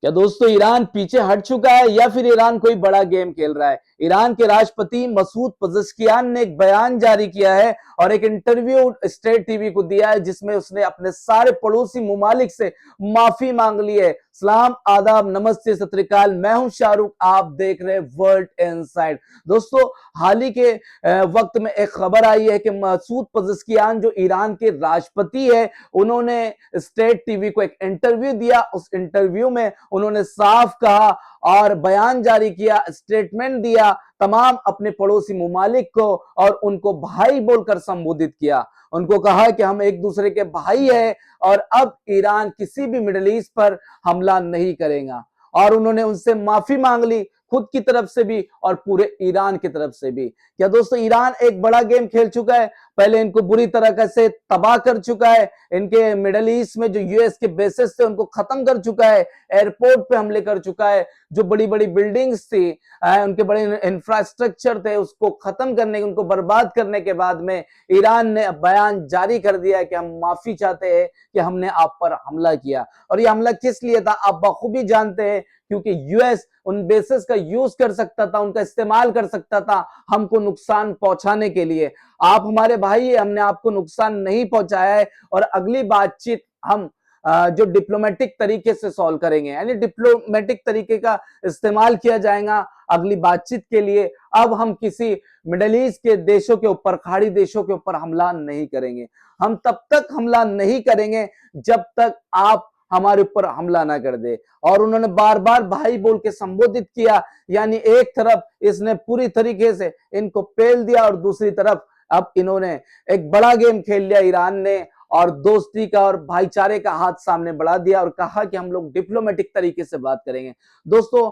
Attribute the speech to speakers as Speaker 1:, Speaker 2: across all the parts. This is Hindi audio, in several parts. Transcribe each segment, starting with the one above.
Speaker 1: क्या दोस्तों ईरान पीछे हट चुका है या फिर ईरान कोई बड़ा गेम खेल रहा है? ईरान के राष्ट्रपति मसूद पजेश्कियान ने एक बयान जारी किया है और एक इंटरव्यू स्टेट टीवी को दिया है जिसमें उसने अपने सारे पड़ोसी ममालिक से माफी मांग ली है। सलाम, आदाब, नमस्ते, सत श्री अकाल। मैं हूं शाहरुख, आप देख रहे हैं वर्ल्ड इनसाइड। दोस्तों, हाल ही के वक्त में एक खबर आई है कि मसूद पजेश्कियान जो ईरान के राष्ट्रपति है, उन्होंने स्टेट टीवी को एक इंटरव्यू दिया। उस इंटरव्यू में उन्होंने साफ कहा और बयान जारी किया, स्टेटमेंट दिया तमाम अपने पड़ोसी ममालिक को और उनको भाई बोलकर संबोधित किया। उनको कहा कि हम एक दूसरे के भाई हैं और अब ईरान किसी भी मिडिल ईस्ट पर हमला नहीं करेगा। और उन्होंने उनसे माफी मांग ली, खुद की तरफ से भी और पूरे ईरान की तरफ से भी। क्या दोस्तों, ईरान एक बड़ा गेम खेल चुका है, पहले इनको बुरी तरह से तबाह कर चुका है, इनके मिडिल ईस्ट में जो यूएस के बेसिस थे उनको खत्म कर चुका है, एयरपोर्ट पे हमले कर चुका है, जो बड़ी बड़ी बिल्डिंग्स थी, उनके बड़े इंफ्रास्ट्रक्चर थे, उसको खत्म करने, उनको बर्बाद करने के बाद में ईरान ने बयान जारी कर दिया है कि हम माफी चाहते हैं कि हमने आप पर हमला किया। और ये हमला किस लिए था आप बखूबी जानते हैं, क्योंकि यूएस उन बेसिस का यूज कर सकता था, उनका इस्तेमाल कर सकता था हमको नुकसान पहुंचाने के लिए। आप हमारे भाई है, हमने आपको नुकसान नहीं पहुंचाया है और अगली बातचीत हम जो डिप्लोमेटिक तरीके से सॉल्व करेंगे, यानी डिप्लोमेटिक तरीके का इस्तेमाल किया जाएगा अगली बातचीत के लिए। अब हम किसी मिडिल ईस्ट के देशों के ऊपर, खाड़ी देशों के ऊपर हमला नहीं करेंगे। हम तब तक हमला नहीं करेंगे जब तक आप हमारे ऊपर हमला ना कर दे। और उन्होंने बार बार भाई बोल के संबोधित किया, यानी एक तरफ इसने पूरी तरीके से इनको पेल दिया और दूसरी तरफ अब इन्होंने एक बड़ा गेम खेल लिया ईरान ने और दोस्ती का और भाईचारे का हाथ सामने बढ़ा दिया और कहा कि हम लोग डिप्लोमेटिक तरीके से बात करेंगे। दोस्तों,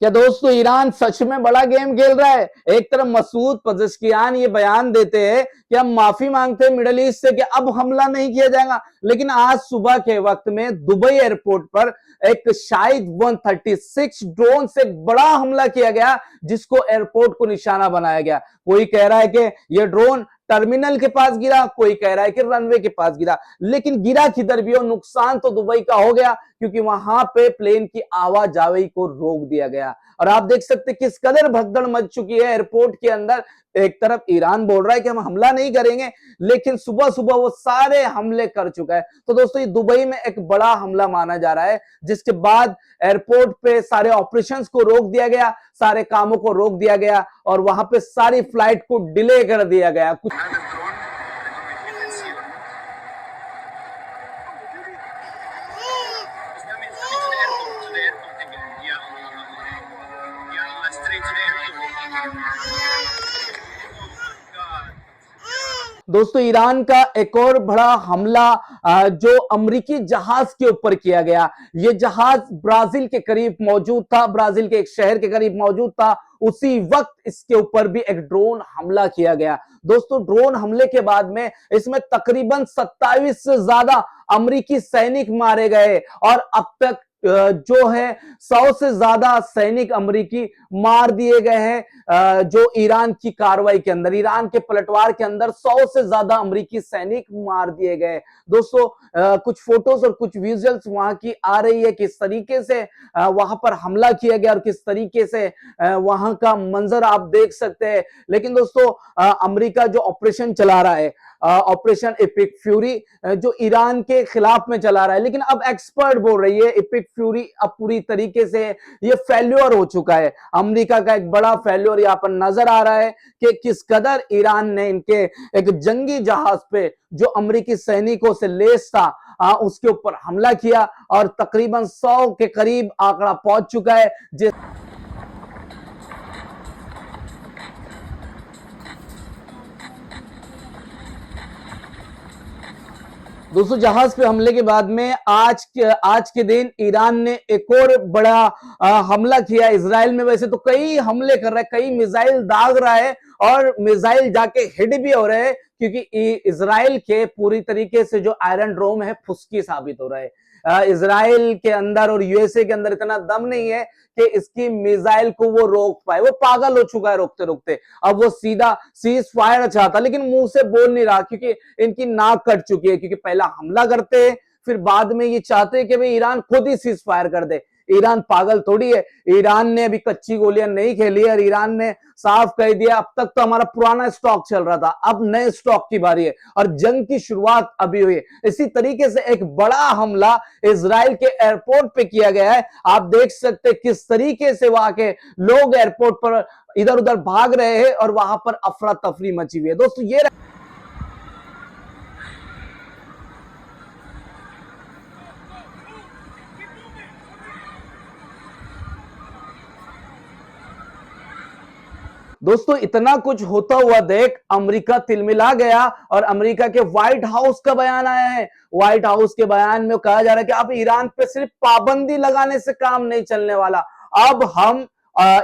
Speaker 1: क्या दोस्तों ईरान सच में बड़ा गेम खेल रहा है? एक तरफ मसूद पजेश्कियान ये बयान देते हैं कि हम माफी मांगते हैं मिडिल ईस्ट से कि अब हमला नहीं किया जाएगा, लेकिन आज सुबह के वक्त में दुबई एयरपोर्ट पर एक शाहिद 136 ड्रोन से बड़ा हमला किया गया जिसको एयरपोर्ट को निशाना बनाया गया। कोई कह रहा है कि यह ड्रोन टर्मिनल के पास गिरा, कोई कह रहा है कि रनवे के पास गिरा, लेकिन गिरा किधर भी हो, नुकसान तो दुबई का हो गया क्योंकि वहां पे प्लेन की आवाजाही को रोक दिया गया। और आप देख सकते किस कदर भगदड़ मच चुकी है एयरपोर्ट के अंदर। एक तरफ ईरान बोल रहा है कि हम हमला नहीं करेंगे, लेकिन सुबह सुबह वो सारे हमले कर चुका है। तो दोस्तों, ये दुबई में एक बड़ा हमला माना जा रहा है, जिसके बाद एयरपोर्ट पे सारे ऑपरेशंस को रोक दिया गया, सारे कामों को रोक दिया गया और वहां पे सारी फ्लाइट को डिले कर दिया गया। कुछ दोस्तों, ईरान का एक और बड़ा हमला जो अमेरिकी जहाज के ऊपर किया गया। यह जहाज ब्राजील के करीब मौजूद था, ब्राजील के एक शहर के करीब मौजूद था। उसी वक्त इसके ऊपर भी एक ड्रोन हमला किया गया। दोस्तों, ड्रोन हमले के बाद में इसमें तकरीबन 27 से ज्यादा अमेरिकी सैनिक मारे गए और अब तक जो है 100 से ज्यादा सैनिक अमेरिकी मार दिए गए हैं। जो ईरान की कार्रवाई के अंदर, ईरान के पलटवार के अंदर 100 से ज्यादा अमेरिकी सैनिक मार दिए गए। दोस्तों, कुछ फोटोज और कुछ विजुअल्स वहां की आ रही है, किस तरीके से वहां पर हमला किया गया और किस तरीके से वहां का मंजर आप देख सकते हैं। लेकिन दोस्तों, अमेरिका जो ऑपरेशन चला रहा है, ऑपरेशन एपिक फ्यूरी, जो ईरान के खिलाफ में चला रहा है, लेकिन अब एक्सपर्ट बोल रही है एपिक फ्यूरी अब पूरी तरीके से ये फेल्योर हो चुका है। अमेरिका का एक बड़ा फेल्योर यहां पर नजर आ रहा है कि किस कदर ईरान ने इनके एक जंगी जहाज पे जो अमेरिकी सैनिकों से लेस था उसके ऊपर हमला किया और तकरीबन 100 के करीब आंकड़ा पहुंच चुका है। जिस दोस्तों जहाज पे हमले के बाद में आज के दिन ईरान ने एक और बड़ा हमला किया इजराइल में। वैसे तो कई हमले कर रहा है, कई मिसाइल दाग रहा है और मिसाइल जाके हिट भी हो रहे हैं, क्योंकि इजराइल के पूरी तरीके से जो आयरन डोम है फुसकी साबित हो रहा है। इजराइल के अंदर और यूएसए के अंदर इतना दम नहीं है कि इसकी मिसाइल को वो रोक पाए। वो पागल हो चुका है रोकते रोकते। अब वो सीधा सीज फायर चाहता, लेकिन मुंह से बोल नहीं रहा, क्योंकि इनकी नाक कट चुकी है। क्योंकि पहला हमला करते हैं, फिर बाद में ये चाहते हैं कि भाई ईरान खुद ही सीज फायर कर दे। ईरान पागल थोड़ी है। ईरान ने अभी कच्ची गोलियां नहीं खेली है और ईरान ने साफ कह दिया अब तक तो हमारा पुराना स्टॉक चल रहा था, अब नए स्टॉक की बारी है और जंग की शुरुआत अभी हुई है। इसी तरीके से एक बड़ा हमला इजराइल के एयरपोर्ट पे किया गया है। आप देख सकते किस तरीके से वहां के लोग एयरपोर्ट पर इधर उधर भाग रहे हैं और वहां पर अफरा तफरी मची हुई है। दोस्तों ये दोस्तों इतना कुछ होता हुआ देख अमेरिका तिलमिला गया और अमेरिका के व्हाइट हाउस का बयान आया है। व्हाइट हाउस के बयान में कहा जा रहा है कि अब ईरान पे सिर्फ पाबंदी लगाने से काम नहीं चलने वाला, अब हम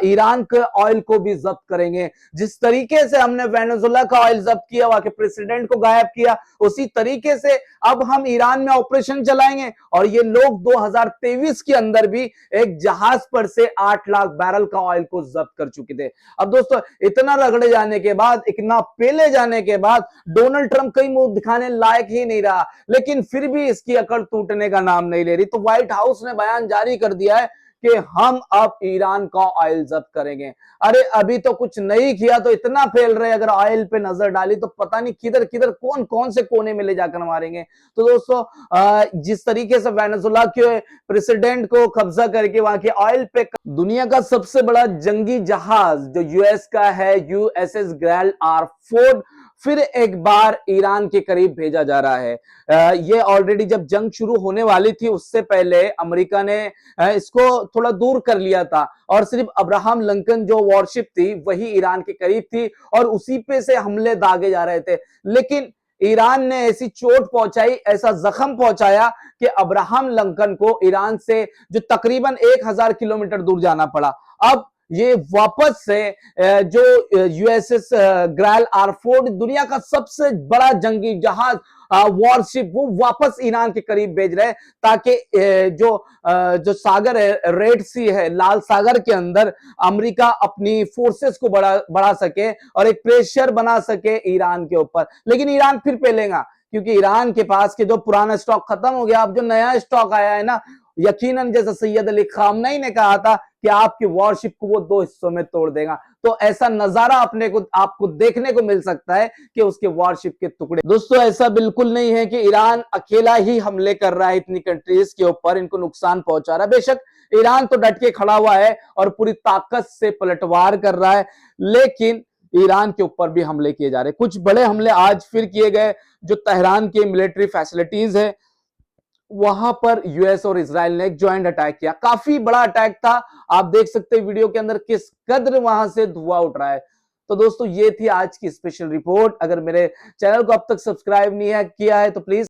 Speaker 1: ईरान के ऑयल को भी जब्त करेंगे। जिस तरीके से हमने वेनेजुएला का ऑयल जब्त किया, वहां के प्रेसिडेंट को गायब किया, उसी तरीके से अब हम ईरान में ऑपरेशन चलाएंगे। और ये लोग 2023 के अंदर भी एक जहाज पर से 8 लाख बैरल का ऑयल को जब्त कर चुके थे। अब दोस्तों इतना रगड़े जाने के बाद, इतना पेले जाने के बाद डोनाल्ड ट्रंप कहीं मुंह दिखाने लायक ही नहीं रहा, लेकिन फिर भी इसकी अकड़ टूटने का नाम नहीं ले रही। तो व्हाइट हाउस ने बयान जारी कर दिया है कि हम अब ईरान का ऑयल जब्त करेंगे। अरे अभी तो कुछ नहीं किया तो इतना फैल रहे, अगर ऑयल पे नजर डाली तो पता नहीं किधर किधर कौन कौन से कोने में ले जाकर मारेंगे। तो दोस्तों जिस तरीके से वेनेजुएला के प्रेसिडेंट को कब्जा करके वहां के ऑयल पे दुनिया का सबसे बड़ा जंगी जहाज जो यूएस का है यूएसएस ग्रैल R4 फिर एक बार ईरान के करीब भेजा जा रहा है। ये ऑलरेडी जब जंग शुरू होने वाली थी उससे पहले अमेरिका ने इसको थोड़ा दूर कर लिया था और सिर्फ अब्राहम लिंकन जो वॉरशिप थी वही ईरान के करीब थी और उसी पे से हमले दागे जा रहे थे। लेकिन ईरान ने ऐसी चोट पहुंचाई, ऐसा जख्म पहुंचाया कि अब्राहम लिंकन को ईरान से जो तकरीबन 1000 किलोमीटर दूर जाना पड़ा। अब ये वापस से जो यूएसएस ग्रैल R4 दुनिया का सबसे बड़ा जंगी जहाज वॉरशिप वो वापस ईरान के करीब भेज रहे हैं, ताकि जो सागर है, रेड सी है, लाल सागर के अंदर अमेरिका अपनी फोर्सेस को बढ़ा सके और एक प्रेशर बना सके ईरान के ऊपर। लेकिन ईरान फिर पेलेगा, क्योंकि ईरान के पास के जो पुराना स्टॉक खत्म हो गया, अब जो नया स्टॉक आया है ना, यकीनन जैसा सैयद अली खामनेई ने कहा था कि आपकी वॉरशिप को वो 2 हिस्सों में तोड़ देगा, तो ऐसा नजारा आपको देखने को मिल सकता है कि उसके वॉरशिप के टुकड़े। दोस्तों ऐसा बिल्कुल नहीं है कि ईरान अकेला ही हमले कर रहा है इतनी कंट्रीज के ऊपर, इनको नुकसान पहुंचा रहा है। बेशक ईरान तो डट के खड़ा हुआ है और पूरी ताकत से पलटवार कर रहा है, लेकिन ईरान के ऊपर भी हमले किए जा रहे हैं। कुछ बड़े हमले आज फिर किए गए। जो तेहरान के मिलिट्री फैसिलिटीज है वहां पर यूएस और इजराइल ने एक ज्वाइंट अटैक किया, काफी बड़ा अटैक था। आप देख सकते हैं वीडियो के अंदर किस कदर वहां से धुआं उठ रहा है। तो दोस्तों ये थी आज की स्पेशल रिपोर्ट। अगर मेरे चैनल को अब तक सब्सक्राइब नहीं किया है तो प्लीज